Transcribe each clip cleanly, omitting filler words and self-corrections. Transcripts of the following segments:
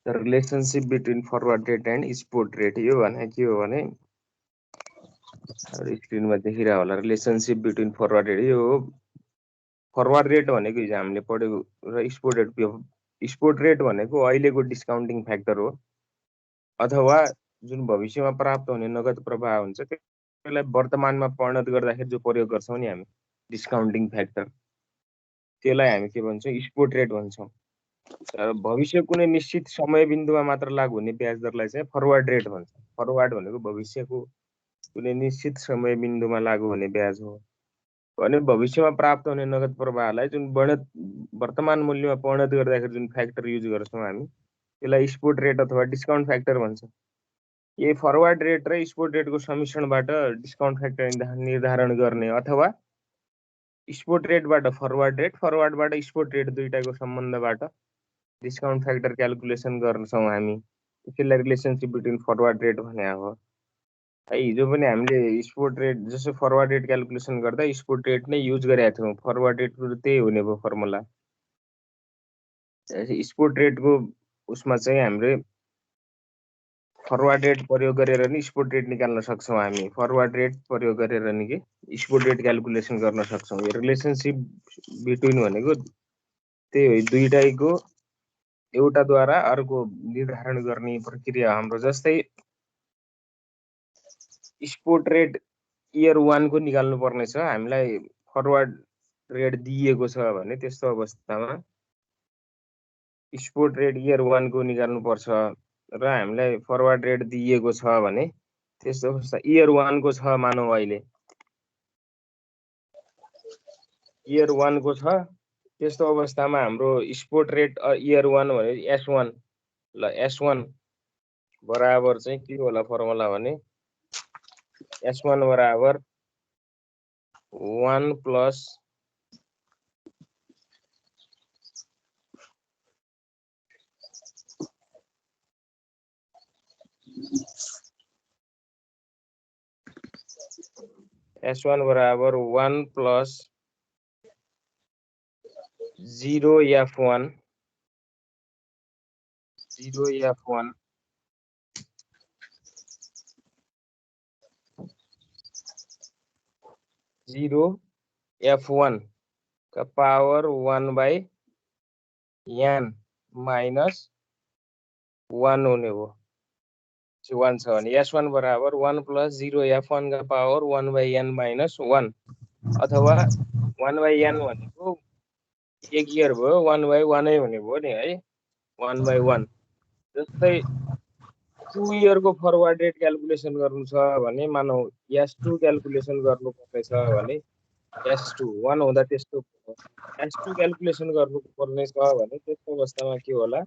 The relationship between forward rate and sport rate. यो भने के हो भने स्क्रिनमा देखिरहेको होला, रिलेसनशिप बिट्विन फरवर्ड रेट। यो हो फरवर्ड रेट भनेको हिजो हामीले पढ्यो र स्पोर्ट रेट भनेको अहिलेको डिस्काउन्टिङ फ्याक्टर हो, अथवा जुन भविष्यमा प्राप्त हुने नगद प्रवाह हुन्छ त्यसलाई वर्तमानमा परिणत गर्दाखेरि जो प्रयोग गर्छौँ नि हामी डिस्काउन्टिङ फ्याक्टर, त्यसलाई हामी के भन्छौँ, स्पोर्ट रेट भन्छौँ। तर भविष्य कुनै निश्चित समय बिन्दुमा मात्र लागु हुने ब्याज दरलाई चाहिँ फरवर्ड रेट भन्छ। फरवर्ड भनेको भविष्यको कुनै निश्चित समय बिन्दुमा लागु हुने ब्याज हो भने भविष्यमा प्राप्त हुने नगद प्रवाहलाई जुन वर्तमान मूल्यमा परिणत गर्दाखेरि जुन फ्याक्टर युज गर्छौँ हामी त्यसलाई स्पोर्ट रेट अथवा डिस्काउन्ट फ्याक्टर भन्छ। यही फरवर्ड रेट र स्पोर्ट रेटको समिश्रणबाट डिस्काउन्ट फ्याक्टर निर्धारण गर्ने, अथवा स्पोर्ट रेटबाट फरवर्ड रेट, फरवर्डबाट स्पोर्ट रेट दुईटाको सम्बन्धबाट डिस्काउन्ट फ्याक्टर क्यालकुलेसन गर्छौँ हामी। त्यसलाई रिलेसनसिप बिट्विन फरवर्ड रेट भने हो। हिजो पनि हामीले स्पोर्ट रेट जस्तो फरवर्ड रेट क्यालकुलेसन गर्दा स्पोर्ट रेट नै युज गरेका थियौँ। फरवर्ड रेटको त्यही हुने भयो फर्मुला। स्पोर्ट रेटको उसमा चाहिँ हामीले फरवर्ड रेट प्रयोग गरेर नि स्पोर्ट रेट निकाल्न सक्छौँ हामी। फरवर्ड रेट प्रयोग गरेर नि के स्पोर्ट रेट क्यालकुलेसन गर्न सक्छौँ। यो रिलेसनसिप बिट्विन भनेको त्यही हो, दुईटैको एउटाद्वारा अर्को निर्धारण गर्ने प्रक्रिया हाम्रो। जस्तै स्पोर्ट रेट इयर 1 को निकाल्नु पर्ने छ, हामीलाई फरवर्ड रेट दिएको छ भने त्यस्तो अवस्थामा स्पोर्ट रेट इयर 1 को निकाल्नु पर्छ र हामीलाई फरवर्ड रेट दिएको छ भने त्यस्तो अवस्था इयर 1 को छ मानौ, अहिले इयर 1 को छ, त्यस्तो अवस्थामा हाम्रो स्पोर्ट रेट इयर 1 भने S1 ल S1 बराबर चाहिँ के होला फर्मुला भने S1 बराबर 1 प्लस S1 बराबर 1 प्लस 0F1 0F1 0F1 का पावर 1/n माइनस 1 होने हो 1 छ भने S1 बराबर 1 प्लस 0F1 का पावर 1/n माइनस 1, अथवा 1/n भनेको एक इयर भयो, 1/1 नै हुने भयो नि है, 1/1। जस्तै 2 इयरको फरवर्ड रेट क्यालकुलेसन गर्नु छ भने मानौ S2 क्यालकुलेसन गर्नुपर्ने छ भने S2 1 हुँदा त्यस्तो S2 क्यालकुलेसन गर्नुपर्ने छ भने त्यस्तो अवस्थामा के होला,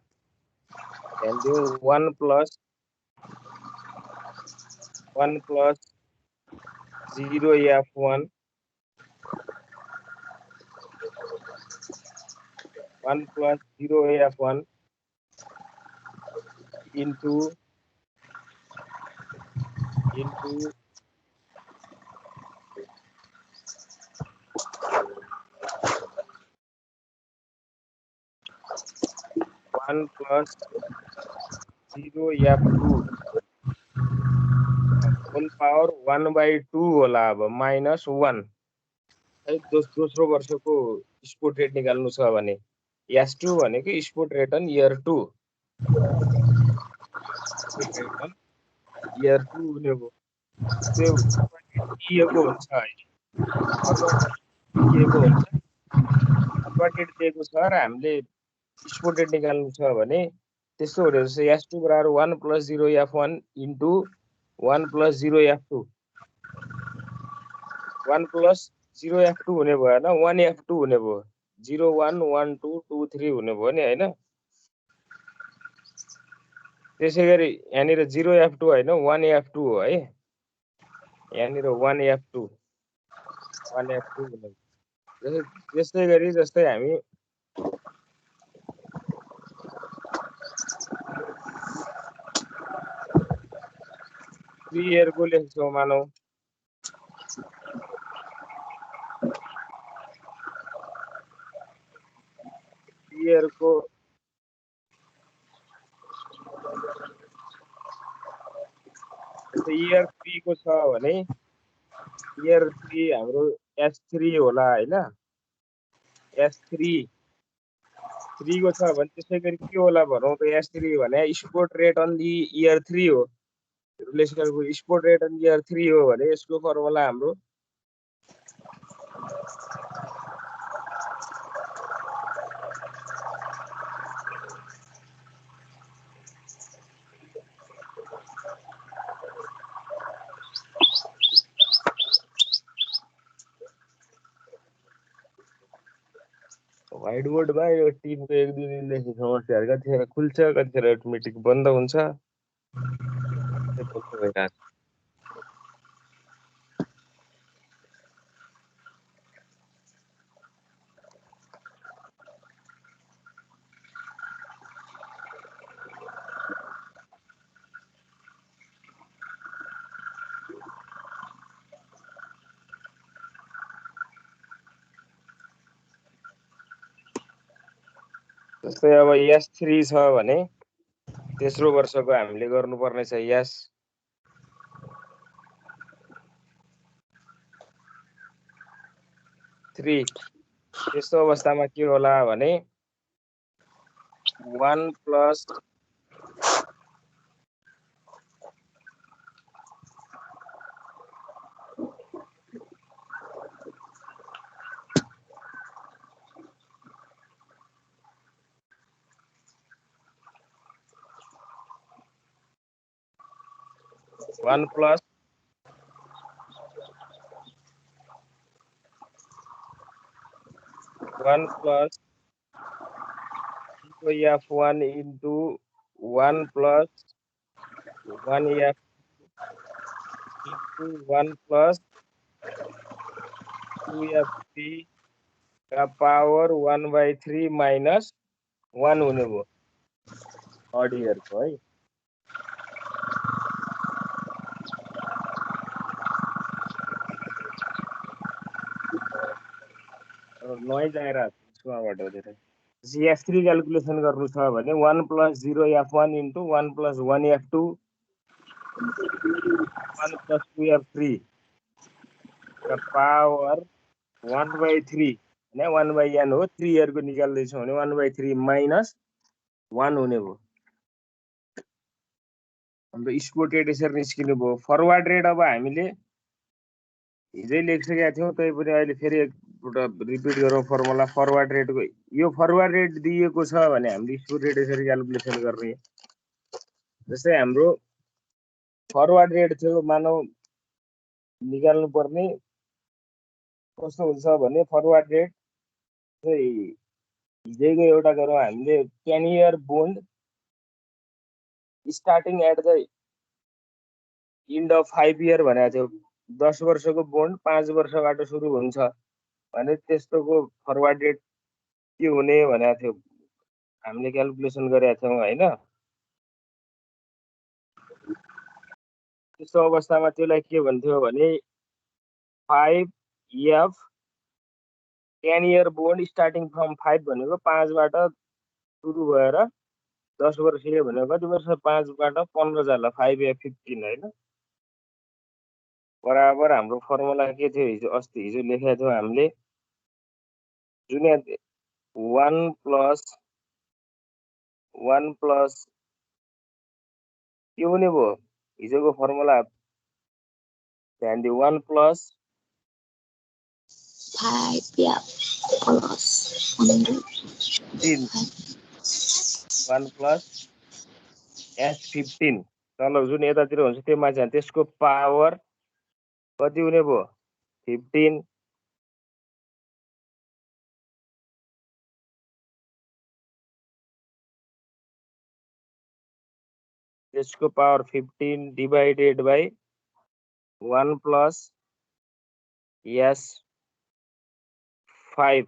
ध्यान दिउँ 1 plus 0F1 1 plus 0F1 into 1 plus 0F2 whole power 1/2 होला अब माइनस 1 है। दोस्रो वर्षको स्पोर्ट रेट निकाल्नु छ भने S2 भनेको spot rate on year 2 year 2 हुने भयो। त्यो दिएको हुन्छ है, दिएको हुन्छ, फरवर्ड रेट दिएको छ र हामीले स्पोर्ट रेट निकाल्नु छ भने त्यस्तो हुने जस्तो S2 बराबर 1 plus 0F1 into 1 plus 0F2 1 plus 0F2 हुने भएन, 1F2 हुने भयो, 0 1 1 2 2 3 हुने भयो नि होइन। त्यसै गरी यहाँनिर 0F2 होइन 1F2 हो है, यहाँनिर 1F2 हुने भयो। त्यस्तै गरी जस्तै हामी 3 इयरको लेख्छौँ मानौ, 3 इयरको इयर 3 को छ भने इयर 3 हाम्रो S3 होला हैन S3 3 को छ भने त्यसै गरी के होला भनौँ त S3 भने spot rate on the year 3 हो रिलेसनको स्पोर्ट रेट अन इयर 3 हो भने यसको फर्मुला हाम्रो व्हाइट बोर्डमा यो टिमको एक दुई दिनदेखि समस्याहरू कतिखेर खुल्छ कतिखेर अटोमेटिक बन्द हुन्छ भइरहेको छ जस्तै अब S3 छ भने तेस्रो वर्षको हामीले गर्नुपर्ने छ S3 त्यस्तो अवस्थामा के होला भने 1 plus F1 plus F1 into 1 plus 1 F into 1 plus 2 F3 का पावर 1/3 minus 1 हुने भयो odd year को है नोइज आइरहेको छ त्यसमाबाट धेरै F3 क्याल्कुलेसन गर्नु छ भने 1 plus 0 F1 into 1 plus 1 F2 1 plus 2 F3 का पावर 1/3 हैन 1/n हो 3 इयर को निकाल्दै छौ भने 1/3 minus 1 हुने भयो हाम्रो स्पोर्ट रेट यसरी निस्किनु भयो फरवर्ड रेट अब हामीले हिजै लेखिसकेका थियौँ तै पनि अहिले फेरि एकपल्ट रिपिट गरौँ फर्मुला फरवर्ड रेटको यो फरवर्ड रेट दिएको छ भने हामीले स्पोर्ट रेट यसरी क्याल्कुलेसन गर्ने जस्तै हाम्रो फरवर्ड रेट थियो मानौ निकाल्नु पर्ने कस्तो हुन्छ भने फरवर्ड रेट चाहिँ हिजैको एउटा गरौँ हामीले 10 year bond starting at the end of 5 year भनेको थियो 10 वर्षको बोन्ड 5 वर्षबाट सुरु हुन्छ भने त्यस्तोको फरवर्ड रेट के हुने भनेको थियो हामीले क्याल्कुलेसन गरेका थियौँ हैन त्यस्तो अवस्थामा त्यसलाई के भन्थ्यो भने 5 F 10 year bond starting from 5 भनेको 5 बाट सुरु भएर 10 वर्षीय भनेको कति वर्ष 5 बाट 15 जाला 5F15 हैन बराबर हाम्रो फर्मुला के थियो हिजो अस्ति हिजो लेखेका थियौँ हामीले जुन 1 प्लस के हुने भयो हिजोको फर्मुला ध्यान दिऊ 1 प्लस 5 प्लस 3 1 प्लस S15 तल जुन यतातिर हुन्छ त्यो माथि त्यसको पावर कति हुने भयो 15 त्यसको power 15 divided by 1 plus S5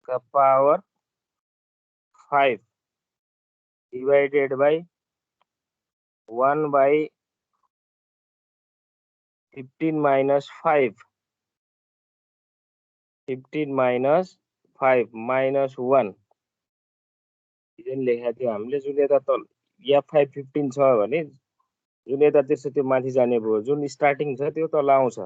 का power 5 divided by 1 by 15 minus 5 15 minus 5 minus 1 जुन लेखेको थियो हामीले जुन यता तल F5 15 छ भने जुन यता त्यसो त्यो माथि जाने भयो, जुन स्टार्टिङ छ त्यो तल आउँछ।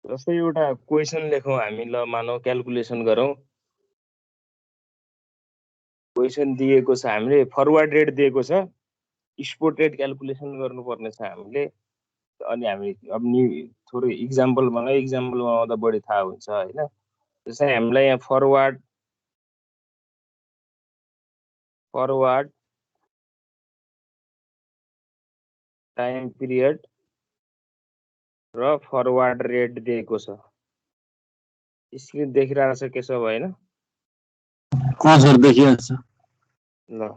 जस्तै एउटा क्वेसन लेखौँ हामी, ल मानौ क्याल्कुलेसन गरौँ। क्वेसन दिएको छ, हामीले फरवर्ड रेट दिएको छ, स्पोट रेट क्याल्कुलेसन गर्नुपर्ने छ हामीले। अनि हामी अब नि थोरै इक्जाम्पलमा आउँदा बढी थाहा हुन्छ होइन। जस्तै हामीलाई यहाँ फरवर्ड टाइम पिरियड र फरवर्ड रेट दिएको छ। स्क्रिन देखिरहेको छ केशव होइन? सर देखिरहेको छ। ल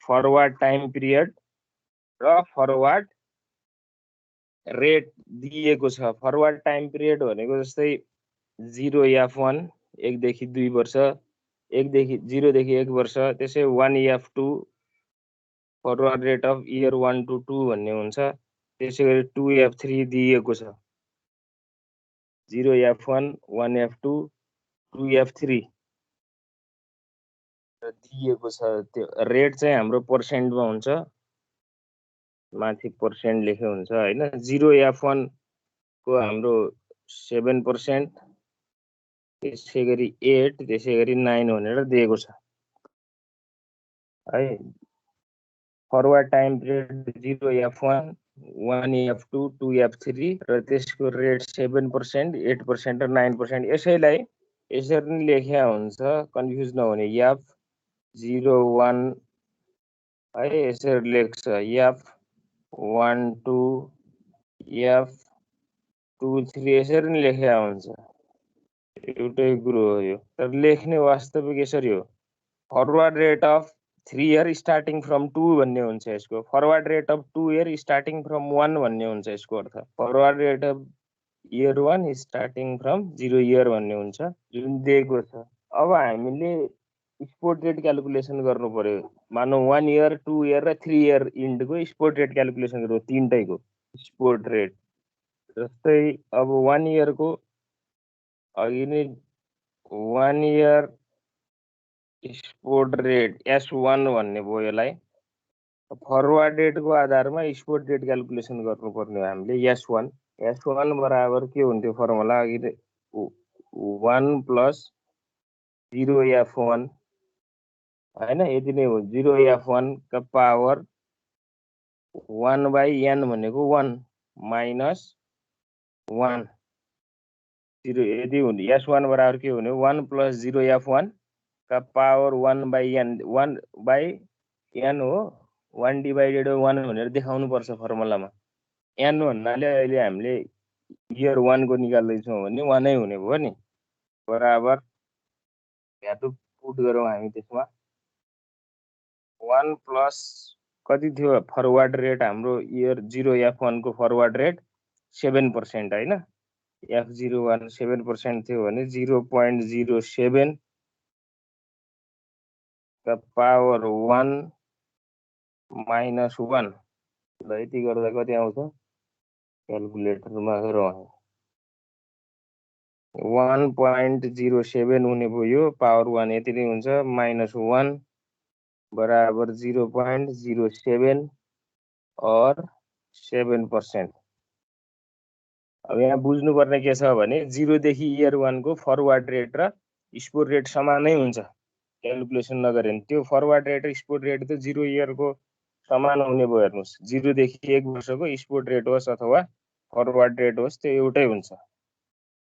फरवर्ड टाइम पिरियड र फरवर्ड रेट दिएको छ। फरवर्ड टाइम पिरियड भनेको जस्तै 0F1 1 देखि 2 वर्ष, 0 देखि 1 वर्ष, त्यसै 1F2 forward rate of year 1 to 2 भन्ने हुन्छ। त्यसै गरी 2F3 दिएको छ, 0F1 1F2 2F3 दिएको छ। त्यो रेट चाहिँ हाम्रो पर्सेन्टमा हुन्छ, माथि पर्सेन्ट लेखे हुन्छ होइन। 0F1 को हाम्रो 7%, त्यसै गरी 8, त्यसै गरी 9 भनेर दिएको छ है। Forward time period 0F1 1F2 2F3 र त्यसको रेट 7%, 8% र 9%। यसैलाई यसरी नै लेख्या हुन्छ, कन्फ्युज नहुने। F01 है, यसरी लेख्छ F1 2 F23 यसरी नै लेख्या हुन्छ। एउटै कुरो हो यो, तर लेख्ने वास्तविक यसरी हो। Forward rate of 3 year starting from 2 भन्ने हुन्छ यसको। Forward rate of 2 year starting from 1 भन्ने हुन्छ यसको अर्थ। Forward rate of year 1 starting from 0 year भन्ने हुन्छ, जुन दिएको छ। अब हामीले स्पोट रेट क्याल्कुलेसन गर्नु पर्यो। मानौ 1 year 2 year र 3 year इन्डको स्पोट रेट क्याल्कुलेसन गर्नु, तीनटैको स्पोट रेट। जस्तै अब 1 year को अघि नै 1 year स्पोट रेट S1 भन्ने भयो यसलाई। फरवर्ड रेटको आधारमा स्पोट रेट क्याल्कुलेसन गर्नुपर्ने हो हामीले। S1 बराबर के हुन्थ्यो फर्मुला अघि 1 + 0F1 होइन, यति नै हो। 0F1 का पावर 1/n भनेको 1 माइनस 1, 0 यति हुने। S1 बराबर के हुने, 1 + 0F1 का पावर 1/n, 1/n हो। 1/1 भनेर देखाउनु पर्छ फर्मुलामा। n भन्नाले अहिले हामीले इयर 1 को निकाल्दैछौँ भने 1 नै हुने भयो नि। बराबर भ्यालु पुट गरौँ हामी त्यसमा। 1 प्लस कति थियो फरवर्ड रेट हाम्रो इयर 0F1 को फरवर्ड रेट 7% होइन। F01 7% थियो भने 0.07 का पावर 1 माइनस 1। ल यति गर्दा कति आउँछ क्याल्कुलेटरमा गरौँ। 1.07 हुने भयो, पावर 1 यति नै हुन्छ, माइनस 1 बराबर 0.07 और 7%। अब यहाँ बुझ्नुपर्ने के छ भने 0 देखि इयर 1 को फरवर्ड रेट र स्पोट रेट समानै हुन्छ क्याल्कुलेसन नगरे भने। त्यो फरवर्ड रेट र स्पोट रेट त 0 इयर को समान हुने भयो। हेर्नुस् 0 देखि 1 वर्षको स्पोट रेट होस् अथवा फरवर्ड रेट होस् त्यो एउटै हुन्छ।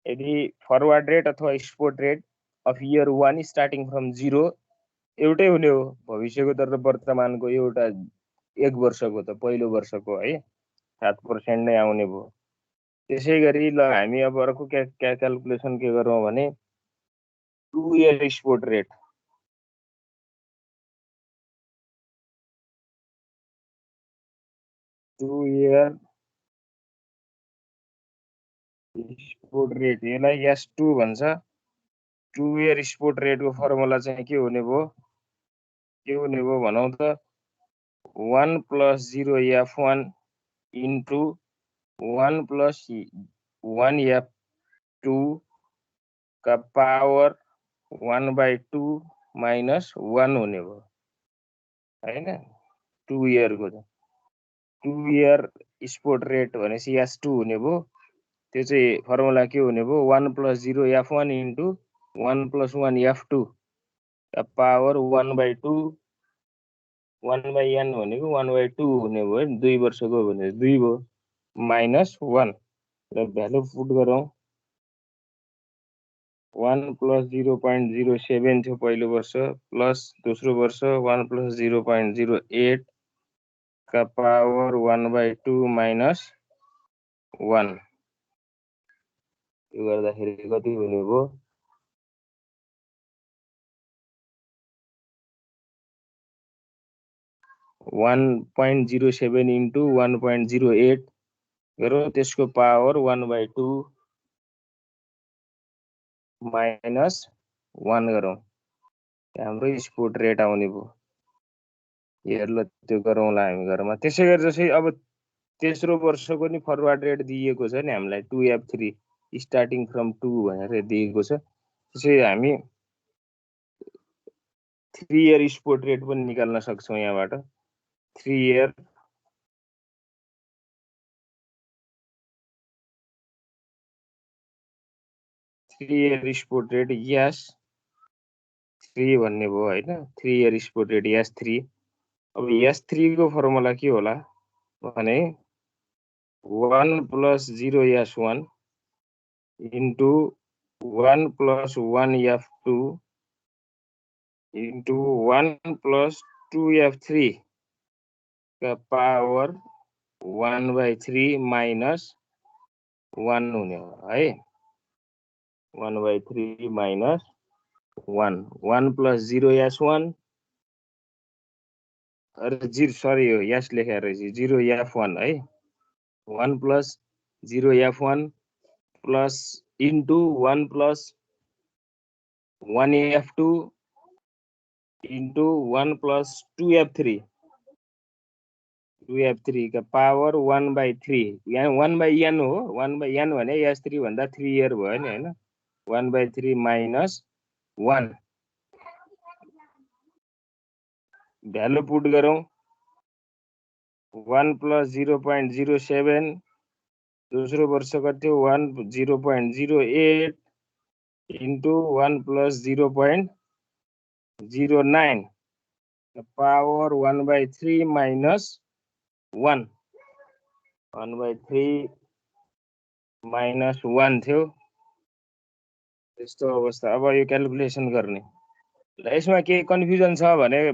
यदि फरवर्ड रेट अथवा spot rate of year 1 starting from 0 एउटै हुने हो, भविष्यको दर र वर्तमानको एउटा 1 वर्षको त पहिलो वर्षको है 7% नै आउने भयो। त्यसै गरी ल हामी अब अर्को क्याल्कुलेसन के गरौँ भने 2 year spot rate. Spot rate यसलाई S2 भन्छ। 2 इयर स्पोट रेटको फर्मुला चाहिँ के हुने भयो भनौँ त 1 + 0 F1 इन्टु 1 + 1 F2 का पावर 1/2 माइनस 1 हुने भयो हैन। 2 इयर को 2 इयर स्पोट रेट भनेपछि S2 हुने भयो। त्यो चाहिँ फर्मुला के हुने भयो 1 + 0 F1 इन्टु 1 + 1 F2 का पावर 1/2 1/n भनेको 1/2 हुने भयो। 2 वर्षको भने 2 भयो माइनस 1 र भ्यालु पुट गरौँ। 1 + 0.07 थियो पहिलो वर्ष प्लस दोस्रो वर्ष 1 + 0.08 का पावर 1/2 माइनस 1। यो गर्दाखेरि कति हुने भयो 1.07 इन्टु 1.08 गरौँ, त्यसको पावर 1/2 माइनस 1 गरौँ, हाम्रो स्पोट रेट आउने भयो। हेर्ल त्यो गरौँला हामी घरमा। त्यसै गरी जसै अब तेस्रो वर्षको नि फरवर्ड रेट दिएको छ नि हामीलाई 2F3 स्टार्टिङ फ्रम 2 भनेर दिएको छ। त्यसै हामी 3 इयर स्पोट रेट पनि निकाल्न सक्छौँ यहाँबाट। 3 इयर स्पोट रेट S3 भन्ने भयो हैन। 3 इयर स्पोट रेट S3। अब S3 को फर्मुला के होला भने 1 + 0 S1 into 1 + 1 F2 into 1 + 2 F3 का पावर 1/3 माइनस 1 हुने हो है। 1/3 माइनस 1 1 + 0 S1 अरे सरी यो S लेखेर रहेछ 0 F1 है। 1 + 0 F1 plus into 1 + 1 F2 into 1 + 2 F3 का पावर 1/3। यहाँ 1/n हो। 1/n भने S3 भन्दा 3 इयर भयो नि हैन। 1/3 माइनस 1 भ्यालु पुट गरौँ। 1 + 0.07 दोस्रो वर्ष कति हो 1 0.08 इन्टु 1 + 0.09 पावर 1/3 माइनस 1 1/3 माइनस 1 थियो। त्यस्तो अवस्था। अब यो क्याल्कुलेसन गर्ने यसमा के कन्फ्युजन छ भने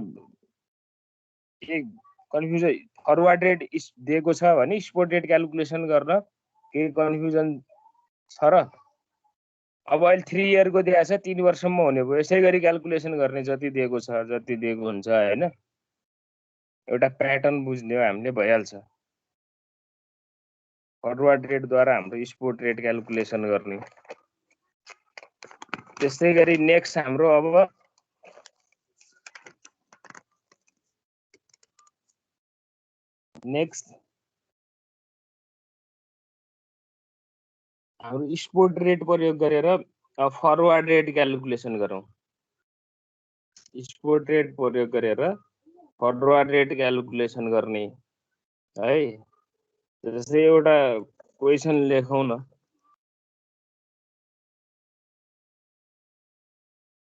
के कन्फ्युजन फरवर्ड रेट दिएको छ भने स्पोट रेट क्याल्कुलेसन गर्न के कन्फ्युजन छ र। अब अहिले 3 इयर को दिएको छ 3 वर्षसम्म हुने भयो। यसै गरी क्याल्कुलेसन गर्ने जति दिएको छ जति दिएको हुन्छ हैन। एउटा प्याटर्न बुझ्ने हो हामीले भइहाल्छ। फरवर्ड रेट द्वारा हाम्रो स्पोट रेट क्याल्कुलेसन गर्ने। त्यसै गरी नेक्स्ट हाम्रो अब नेक्स्ट हाम्रो स्पोट रेट प्रयोग गरेर फरवर्ड रेट क्याल्कुलेसन गरौँ। स्पोट रेट प्रयोग गरेर फरवार्ड रेट क्याल्कुलेसन गर्ने है। जस्तै एउटा क्वेसन लेखौँ न,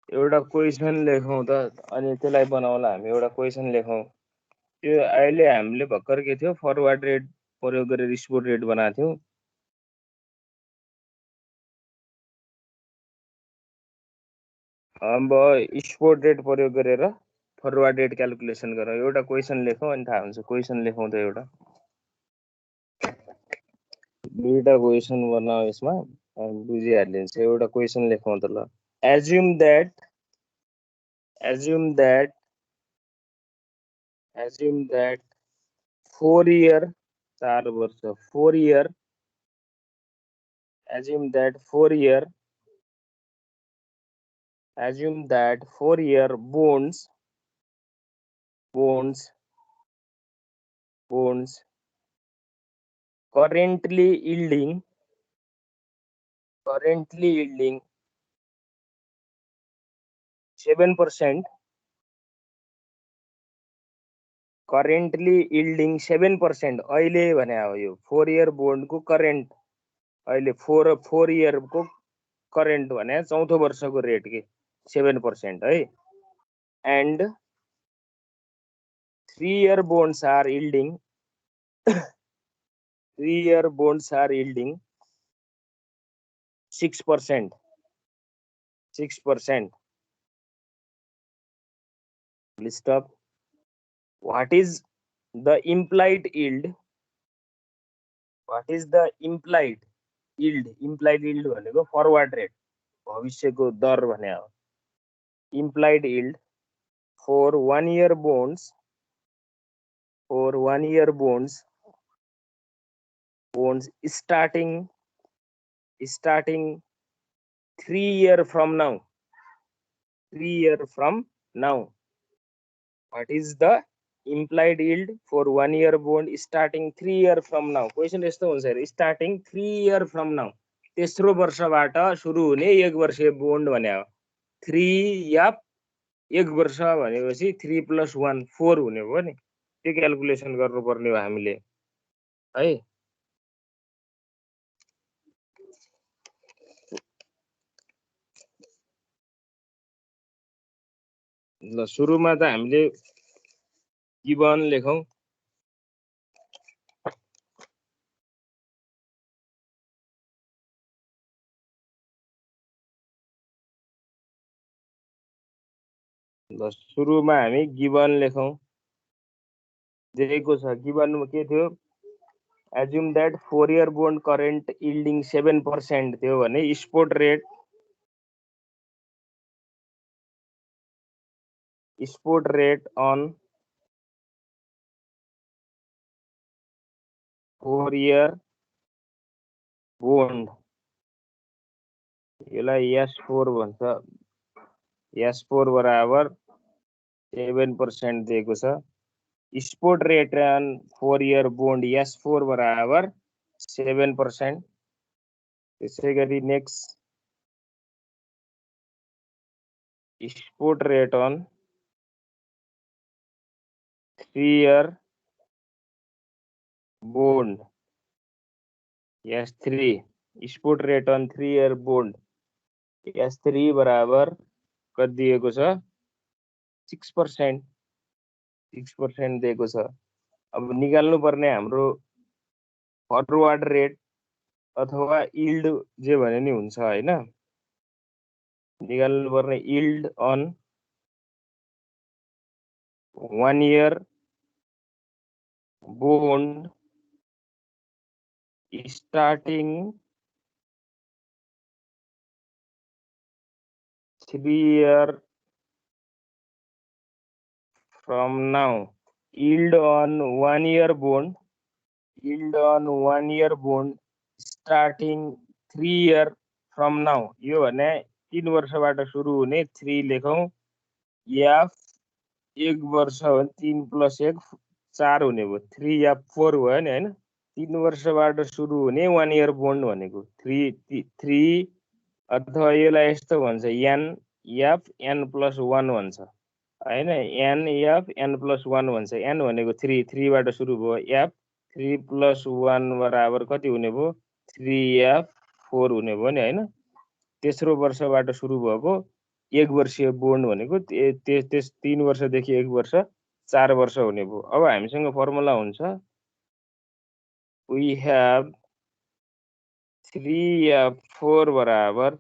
एउटा क्वेसन लेखौँ त, अनि त्यसलाई बनाउला हामी एउटा क्वेसन लेखौँ। त्यो अहिले हामीले भर्खर के थियो, फरवार्ड रेट प्रयोग गरेर स्पोट रेट बनाएको थियौँ। अब स्पोट रेट प्रयोग गरेर फरवार्ड रेट क्याल्कुलेसन गरौँ। एउटा क्वेसन लेखौँ अनि थाहा हुन्छ। क्वेसन लेखौँ त एउटा, दुईटा क्वेसन बनाऊ यसमा, बुझिहालिन्छ। एउटा क्वेसन लेखौँ त ल। assume that 4 year 4 वर्ष 4 year, assume that 4 year bonds currently yielding 7%, currently yielding 7%। अहिले भने हो यो 4 year bond को करेन्ट, अहिले 4 year को करेन्ट भने चौथो वर्षको रेट के 7% है। and 3 year bonds are yielding 6%। Please stop. What is the implied yield? Implied yield भनेको फरवार्ड रेट, भविष्यको दर भने हो। implied yield for 1 year bonds starting 3 year from now। What is the implied yield for 1 year bond starting 3 year from now? Question यस्तो हुन्छ, starting 3 year from now, तेस्रो वर्षबाट सुरु हुने 1 वर्षीय बोन्ड भने हो। 3 या 1 वर्ष भनेपछि 3 + 1 4 हुने भयो नि। त्यो क्याल्कुलेसन गर्नुपर्ने हो हामीले है। ल सुरुमा त हामीले गिवन लेखौँ। ल सुरुमा हामी गिवन लेखौँ। दिएको छ गिवनमा के थियो, assume that 4 year bond current yielding 7% थियो भने स्पोट रेट 4 year bond, यसलाई S4 भन्छ। S4 बराबर 7% दिएको छ। Spot rate on 4 year bond S4 बराबर 7%। त्यसै गरी next spot rate on 3 year bond S3, spot rate on 3 year bond S3 बराबर कति दिएको छ, 6% दिएको छ। अब निकाल्नु पर्ने हाम्रो फरवार्ड रेट अथवा यील्ड जे भने नि हुन्छ हैन। निकाल्नु पर्ने yield on 1 year bond starting 3 year from now। yield on 1 year bond starting 3 year from now। यो भने 3 वर्षबाट सुरु हुने 3 लेखौँ। F 1 वर्ष हो भने 3 + 1 4 हुने भयो। 3 या 4 भयो नि हैन। 3 वर्षबाट सुरु हुने 1 year bond भनेको 3 अथवा यसलाई यस्तो भन्छ N F N + 1 भन्छ। हैन n f n + 1 भन्छ n भनेको 3 3 बाट सुरु भयो f 3 + 1 बराबर कति हुने भयो 3f 4 हुने भयो नि हैन तेस्रो वर्षबाट सुरु भएको 1 वर्षीय बोन्ड भनेको त्यस 3 वर्षदेखि 1 वर्ष 4 वर्ष हुने भयो अब हामीसँग फर्मुला हुन्छ we have 3f4 बराबर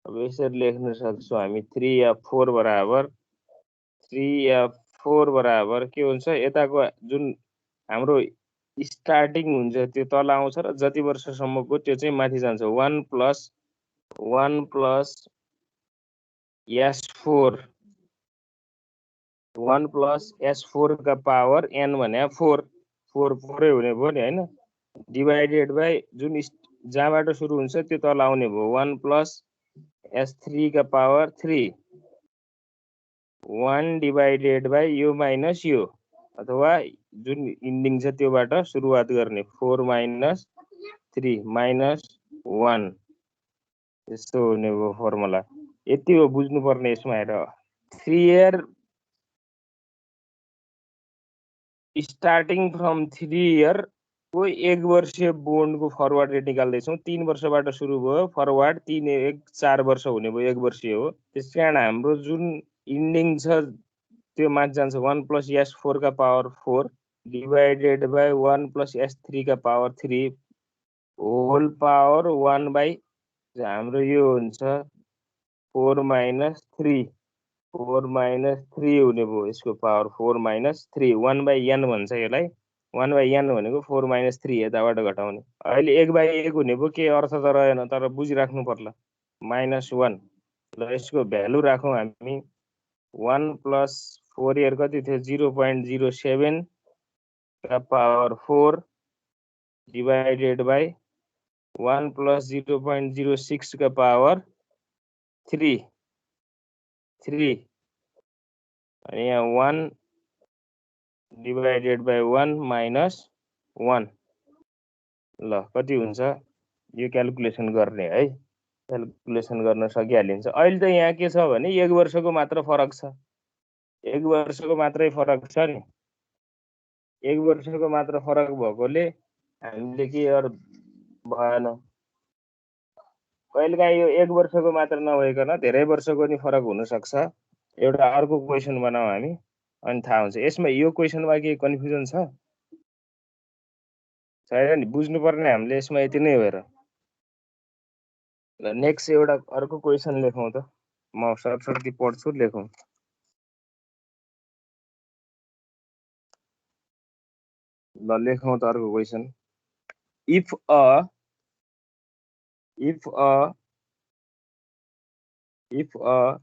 अब यसरी लेख्न सक्छौँ हामी 3f4 बराबर 3f4 बराबर के हुन्छ यताको जुन हाम्रो स्टार्टिङ हुन्छ त्यो तल आउँछ र जति वर्षसम्मको त्यो चाहिँ माथि जान्छ 1 + 1 + s4 1 + s4 का पावर n भने 4 4 4 हुने भयो नि हैन डिवाइडेड बाइ जुन जहाँबाट सुरु हुन्छ त्यो तल आउने भयो 1 + s3 का पावर 3 1 डिवाइडेड बाइ यो माइनस यो अथवा जुन इन्डिङ छ त्योबाट सुरुवात गर्ने 4 - 3 -1 यस्तो हुने भयो फर्मुला यति हो बुझ्नुपर्ने यसमा हेर 3 इयर स्टार्टिङ फ्रम 3 इयर को 1 वर्षीय बोन्डको फरवर्ड रेट निकाल्दैछौँ 3 वर्षबाट सुरु भयो फरवर्ड 3 1 4 वर्ष हुने भयो 1 वर्षीय हो त्यसकारण हाम्रो जुन इन्डिङ छ त्यो माथि जान्छ 1 + s4 का पावर 4 डिवाइडेड बाइ 1 + s3 का पावर 3 होल पावर 1 बाइ हाम्रो यो हुन्छ 4 - 3 4 - 3 हुने भयो यसको पावर 4 - 3 1 बाइ n भन्छ यसलाई 1 बाइ n भनेको 4 - 3 यताबाट घटाउने अहिले 1 बाइ 1 हुने भयो के अर्थ त रहेन तर बुझिराख्नु पर्ला -1 ल यसको भ्यालु राखौँ हामी 1 + 4 इयर कति थियो 0.07 का पावर 4 डिवाइडेड बाइ 1 + 0.06 का पावर 3 3 अनि यहाँ 1 डिवाइडेड बाइ 1 - 1 ल कति हुन्छ यो क्याल्कुलेसन गर्ने है क्याल्कुलेसन गर्न सकिहालिन्छ अहिले त यहाँ के छ भने 1 वर्षको मात्र फरक छ 1 वर्षको मात्रै फरक छ नि 1 वर्षको मात्र फरक भएकोले हामीले के भएन कहिलेकाहीँ यो 1 वर्षको मात्र नभइकन धेरै वर्षको नि फरक हुन सक्छ एउटा अर्को क्वेसन बनाऊ हामी अनि थाहा हुन्छ यसमा यो क्वेसनमा के कन्फ्युजन छ छैन नि बुझ्नुपर्ने हामीले यसमा यति नै हो र ल नेक्स्ट एउटा अर्को क्वेसन लेखौँ त म सरसर्ती पढ्छु लेखौँ ल लेखौँ त अर्को question if a if a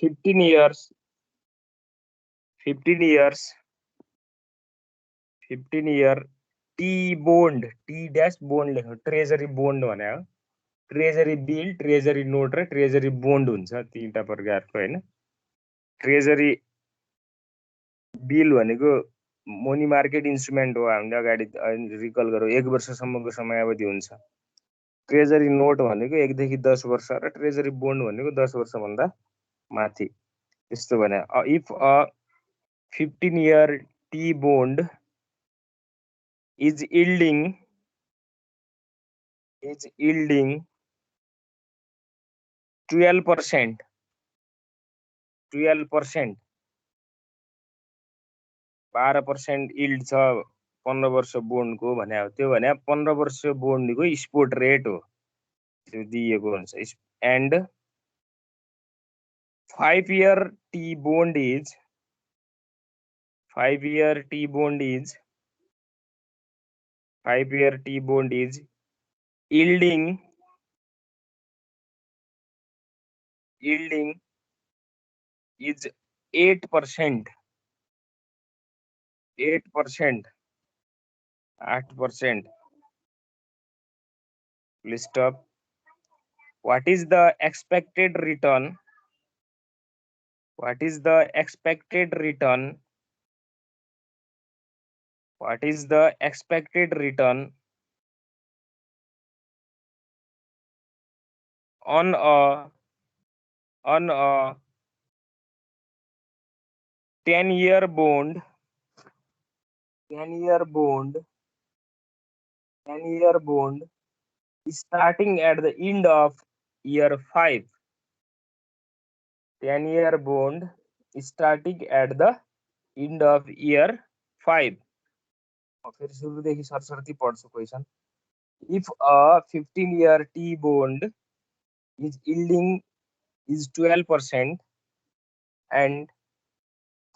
15 years 15 year T bond T dash bond लेख्नु ट्रेजरी बोन्ड भने हो ट्रेजरी बिल ट्रेजरी नोट र ट्रेजरी बोन्ड हुन्छ तीनटा प्रकारको हैन ट्रेजरी बिल भनेको मनी मार्केट इन्स्ट्रुमेन्ट हो हामीले अगाडि रिकल गरौँ 1 वर्षसम्मको समयावधि हुन्छ ट्रेजरी नोट भनेको 1 देखि 10 वर्ष र ट्रेजरी बोन्ड भनेको 10 वर्षभन्दा माथि त्यस्तो भने if a 15 year T bond is yielding 12% 12% yield छ 15 वर्ष बोन्डको भने त्यो भने 15 वर्ष बोन्डको स्पोर्ट रेट हो त्यो दिएको हुन्छ and 5 year T bond is 5 year T bond is yielding is 8%. 8%. Please stop. What is the expected return? What is the expected return? What is the expected return on a 10-year bond, 10-year bond starting at the end of year 5. 10-year bond starting at the end of year 5. फिर सुरुदेखि सरसर्ती पढ्छु question. If a 15-year T bond is yielding is 12% and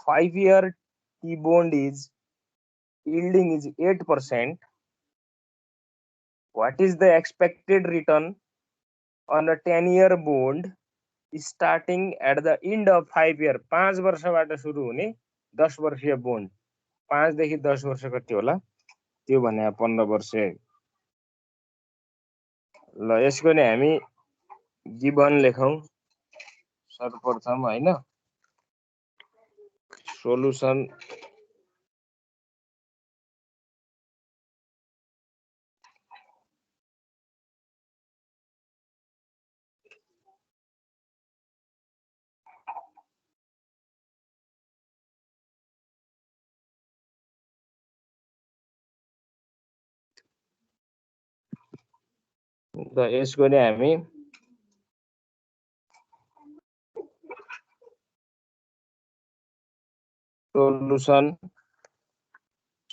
5-year T bond is yielding is 8%, what is the expected return on a 10-year bond starting at the end of 5 year? 5 वर्षबाट सुरु हुने 10 वर्षीय bond. 5 देखि 10 वर्ष कति होला? त्यो भने 15 वर्ष. ल यसको नि हामी गिवन लेखौं सर्वप्रथम हैन. सोलुसन त यसको नि हामी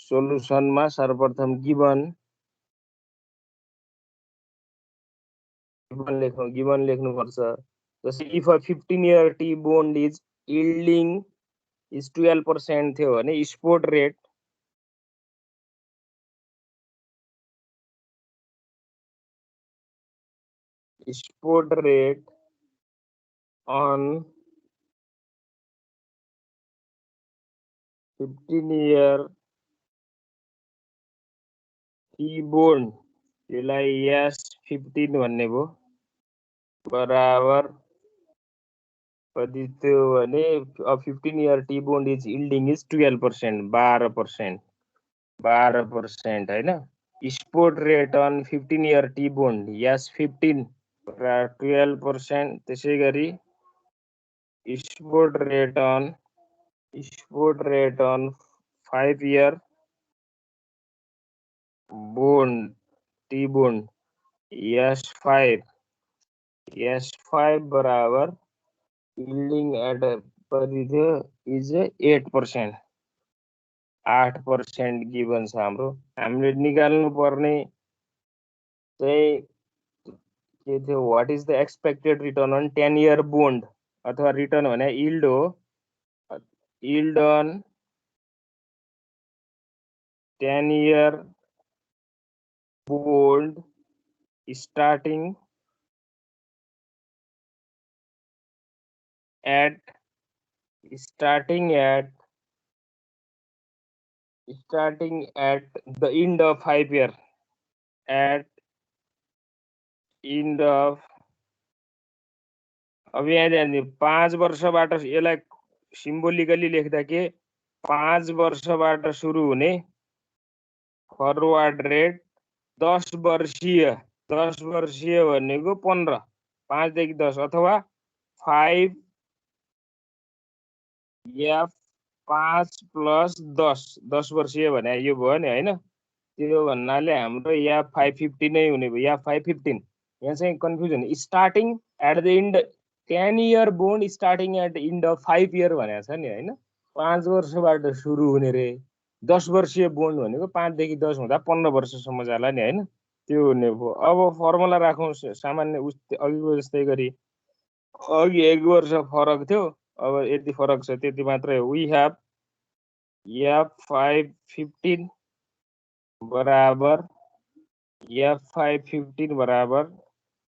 सोलुसनमा सर्वप्रथम गिवन लेख्नु पर्छ. जस्तै if a 15-year T bond is yielding is 12% थियो भने spot rate on 15-year T bond यसलाई S15 भन्ने भो बराबर कति थियो भने 15-year T bond is yielding is 12%, 12% हैन. Sport rate on 15-year T bond S15 12%. त्यसै गरी sport rate on 5-year bond T bond S5 बराबर yielding at कति थियो is 8%. 8% गिवन छ हाम्रो. हामीले निकाल्नु पर्ने चाहिँ के थियो? What is the expected return on 10-year bond अथवा रिटर्न भने यील्ड हो. Yield on 10-year bond starting at the end of 5 year. At end of अब यहाँ 5 वर्षबाट यसलाई सिम्बोलिकली लेख्दा के 5 वर्षबाट सुरु हुने फरवर्ड रेट 10 वर्षीय भनेको 15 5 देखि 10 अथवा 5 या 5 प्लस 10 वर्षीय भने यो भयो नि हैन. त्यो भन्नाले हाम्रो या 550 नै हुने भयो. या 515 यहाँ चाहिँ confusion. Starting at the end 10-year bond starting at end of 5 year भनेको छ नि हैन. 5 वर्षबाट सुरु हुने रे. 10 वर्षीय बोन्ड भनेको 5 देखि 10 हुँदा 15 वर्षसम्म जाला नि हैन. त्यो हुने भयो. अब फर्मुला राखौं सामान्य अघिको जस्तै गरी. अघि 1 वर्ष फरक थियो, अब यति फरक छ त्यति मात्रै हो. वी हैव F515 बराबर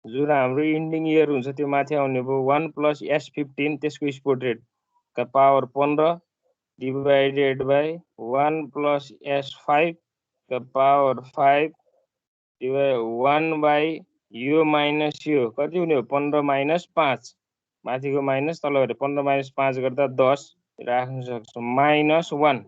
जुन हाम्रो इन्डिङ इयर हुन्छ त्यो माथि आउने भयो 1 प्लस S15 त्यसको स्पोर्ट रेट का power 15 divided by 1 plus S5 का पावर 5 डिवाइड 1 बाइ यो माइनस यो कति हुने हो 15 माइनस 5 माथिको माइनस तल गरे 15 माइनस 5 गर्दा 10 राख्न सक्छौं माइनस 1.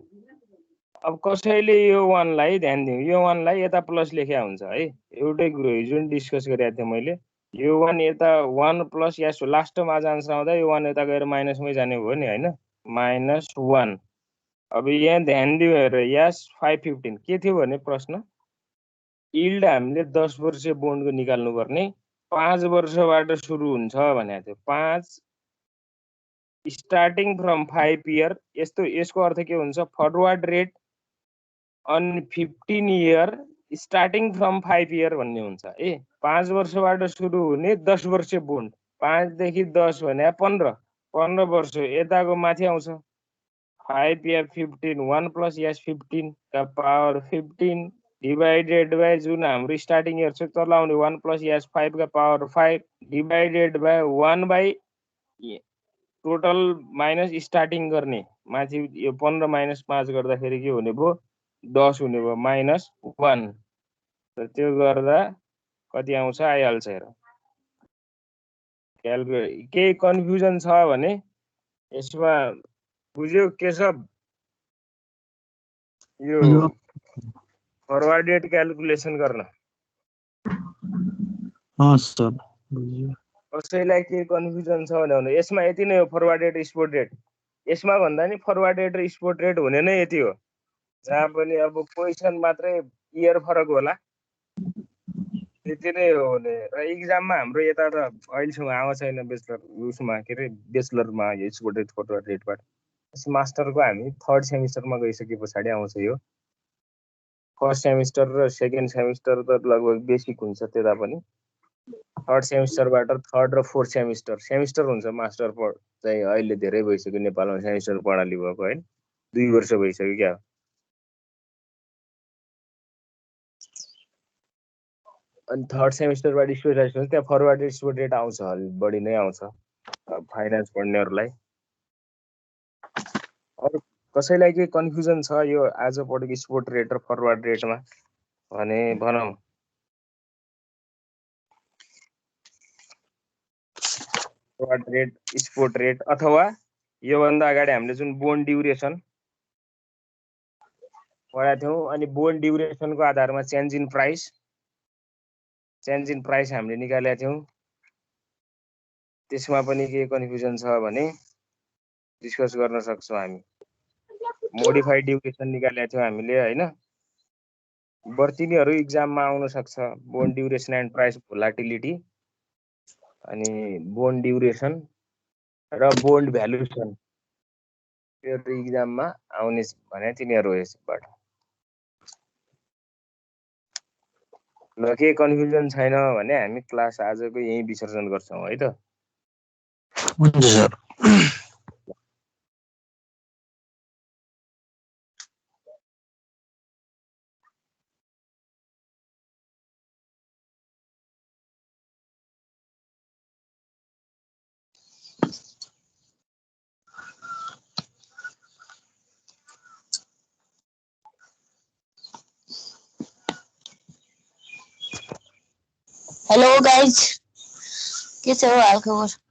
अब कसैले यो 1 लाई ध्यान दिउँ. यो 1 लाई यता प्लस लेख्या हुन्छ है. एउटै कुरो जुन डिस्कस गरेको थिएँ मैले यो 1 यता 1 प्लस यस लास्टमा आज आन्सर आउँदा यो 1 यता गएर माइनसमै जाने भयो नि हैन -1 अब यहाँ ध्यान दियो हेर यस 515 के थियो भने प्रश्न यील्ड हामीले 10 वर्ष बोन्डको निकाल्नु पर्ने 5 वर्षबाट सुरु हुन्छ भनेको थियो 5 स्टार्टिङ फ्रम 5 इयर यस्तो यसको अर्थ के हुन्छ forward rate on 15 year starting from 5 year भन्ने हुन्छ 5 वर्षबाट सुरु हुने 10 वर्ष बोन्ड 5 देखि 10 भने 15 वर्ष यताको माथि आउँछ 5 या 15 1 प्लस यस 15 का पावर 15 डिवाइडेड बाई जुन हाम्रो स्टार्टिङ इयर छ तल आउने 1 प्लस यस 5 का power 5 divided by 1 by total minus starting गर्ने माथि यो 15 माइनस 5 गर्दाखेरि के हुने भयो 10 हुने भयो -1 र त्यो गर्दा कति आउँछ आइहाल्छ हेर क्याल्कुलेट केही कन्फ्युजन छ भने यसमा बुझ्यो केशव यो फरवर्ड रेट क्याल्कुलेसन गर्न सर बुझ्यो कसैलाई के कन्फ्युजन छ भने यसमा यति नै हो फरवर्ड रेट स्पोर्ट रेट यसमा भन्दा नि फरवर्ड रेट र स्पोर्ट रेट हुने नै यति हो जहाँ पनि अब पोजिसन मात्रै इयर फरक होला त्यति नै हो भने र इक्जाममा हाम्रो यता त अहिलेसम्म आएको छैन बेचलर उसमा के अरे बेचलरमा यो स्पोर्ट रेट फरवर्ड रेटबाट मास्टरको हामी थर्ड सेमिस्टरमा गइसके पछाडि आउँछ यो फर्स्ट सेमिस्टर र सेकेन्ड सेमिस्टर त लगभग बेसिक हुन्छ त्यता पनि थर्ड सेमिस्टरबाट थर्ड र फोर्थ सेमिस्टर हुन्छ मास्टर चाहिँ अहिले धेरै भइसक्यो नेपालमा सेमिस्टर प्रणाली भएको होइन 2 वर्ष भइसक्यो क्या अनि थर्ड सेमिस्टरबाट स्पेसलाइजेसन त्यहाँ फरवर्ड रेट स्पोर्ट रेट आउँछ अलि बढी नै आउँछ फाइनान्स पढ्नेहरूलाई अरू कसैलाई के कन्फ्युजन छ यो आज पढेको स्पोर्ट रेट र फरवर्ड रेटमा भने भनौँ फरवर्ड रेट स्पोर्ट रेट अथवा योभन्दा अगाडि हामीले जुन बोन्ड ड्युरेसन पढाएको थियौँ अनि बोन्ड ड्युरेसनको आधारमा चेन्ज इन प्राइस हामीले निकालेका थियौँ त्यसमा पनि के कन्फ्युजन छ भने डिस्कस गर्न सक्छौँ हामी मोडिफाइड ड्युरेसन निकालेका थियौँ हामीले हैन बर्तिनीहरू इक्जाममा आउन सक्छ bond duration and price volatility अनि बोन्ड ड्युरेसन र बोन्ड भ्यालुएसन यो इक्जाममा आउने भने तिनीहरू हो यसबाट ल के कन्फ्युजन छैन भने हामी क्लास आजको यही विसर्जन गर्छौँ है त हुन्छ सर हेलो गाइज के छ हो हाल खबर